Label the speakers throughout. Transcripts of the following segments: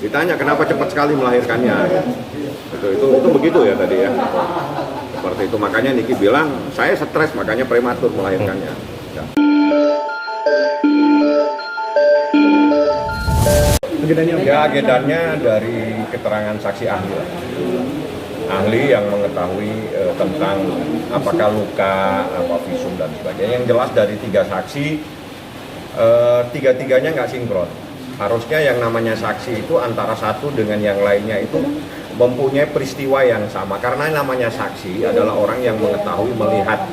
Speaker 1: Ditanya kenapa cepat sekali melahirkannya. Itu begitu ya tadi ya. Seperti itu, makanya Niki bilang saya stres makanya prematur melahirkannya. Ya. Agendanya dari keterangan saksi ahli. Ahli yang mengetahui tentang apakah luka, apa visum dan sebagainya. Yang jelas dari 3 saksi, tiga-tiganya nggak sinkron. Harusnya yang namanya saksi itu antara satu dengan yang lainnya itu mempunyai peristiwa yang sama. Karena namanya saksi adalah orang yang mengetahui, melihat.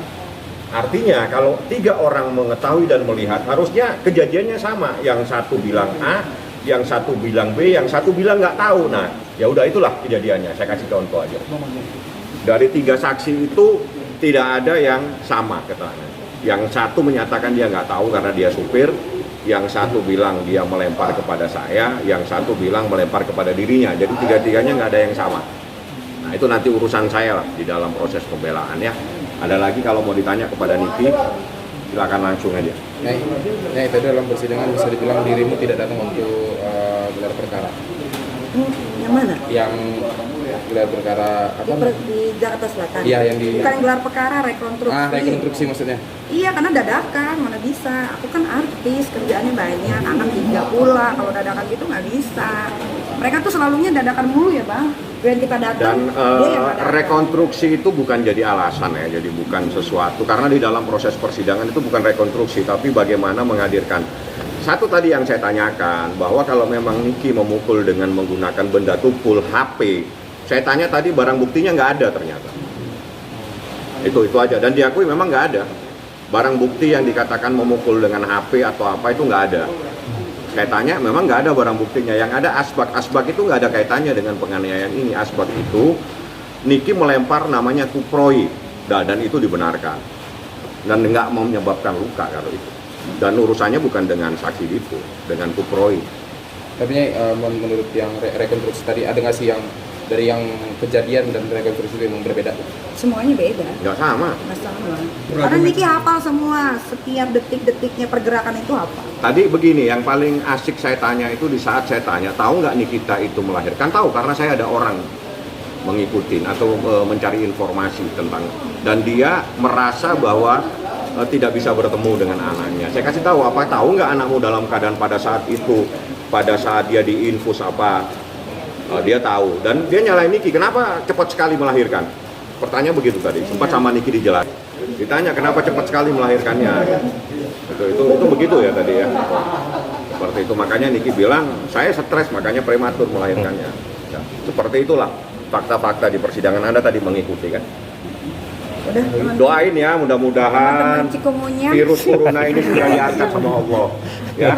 Speaker 1: Artinya kalau 3 orang mengetahui dan melihat, harusnya kejadiannya sama. Yang satu bilang A, yang satu bilang B, yang satu bilang nggak tahu. Nah, ya udah itulah kejadiannya. Saya kasih contoh aja. Dari 3 saksi itu tidak ada yang sama keterangan. Yang satu menyatakan dia nggak tahu karena dia supir, yang satu bilang dia melempar kepada saya, yang satu bilang melempar kepada dirinya. Jadi tiga-tiganya nggak ada yang sama. Nah itu nanti urusan saya lah di dalam proses pembelaan ya. Ada lagi kalau mau ditanya kepada Niki, silakan langsung aja.
Speaker 2: Ya itu dalam persidangan bisa dibilang dirimu tidak datang untuk gelar perkara.
Speaker 3: Yang mana?
Speaker 2: Yang gelar perkara apa?
Speaker 3: Di Jakarta Selatan.
Speaker 2: Iya, yang di
Speaker 3: bukan gelar perkara, rekonstruksi.
Speaker 2: Rekonstruksi maksudnya.
Speaker 3: Iya, karena dadakan, mana bisa. Aku kan artis, kerjaannya banyak, anak 3 pula. Kalau dadakan gitu nggak bisa. Mereka tuh selalunya dadakan mulu ya, Bang. Dan kita datang,
Speaker 1: dan rekonstruksi itu bukan jadi alasan ya, jadi bukan sesuatu. Karena di dalam proses persidangan itu bukan rekonstruksi, tapi bagaimana menghadirkan. Satu tadi yang saya tanyakan, bahwa kalau memang Niki memukul dengan menggunakan benda tumpul HP, saya tanya tadi barang buktinya nggak ada ternyata. Itu aja, dan diakui memang nggak ada. Barang bukti yang dikatakan memukul dengan HP atau apa itu nggak ada. Saya tanya memang nggak ada barang buktinya. Yang ada asbak itu nggak ada kaitannya dengan penganiayaan ini. Asbak itu Niki melempar namanya kuproy, dan itu dibenarkan. Dan nggak mau menyebabkan luka kalau itu. Dan urusannya bukan dengan saksi itu, dengan kuproy.
Speaker 2: Tapi menurut yang rekonstruksi tadi ada nggak sih yang dari yang kejadian dan rekonstruksi itu yang berbeda?
Speaker 3: semuanya beda.
Speaker 1: Nggak sama.
Speaker 3: Nggak sama. Karena Niki hafal semua, setiap detik-detiknya pergerakan itu apa.
Speaker 1: Tadi begini, yang paling asik saya tanya itu di saat saya tanya, tahu nggak Nikita itu melahirkan? Tahu, karena saya ada orang mengikuti atau mencari informasi tentang, dan dia merasa bahwa tidak bisa bertemu dengan anaknya. Saya kasih tahu, apa tahu nggak anakmu dalam keadaan pada saat itu, pada saat dia diinfus apa, dia tahu. Dan dia nyalain Niki, kenapa cepat sekali melahirkan? Pertanyaan begitu tadi, sempat sama Niki dijelaskan. Ditanya kenapa cepat sekali melahirkannya. Itu begitu ya tadi ya. Seperti itu, makanya Niki bilang, saya stres makanya prematur melahirkannya. Ya, seperti itulah fakta-fakta di persidangan. Anda tadi mengikuti kan?
Speaker 3: Udah,
Speaker 1: doain ya, mudah-mudahan
Speaker 3: teman-teman Cikomunya
Speaker 1: virus corona ini sudah diangkat sama Allah ya.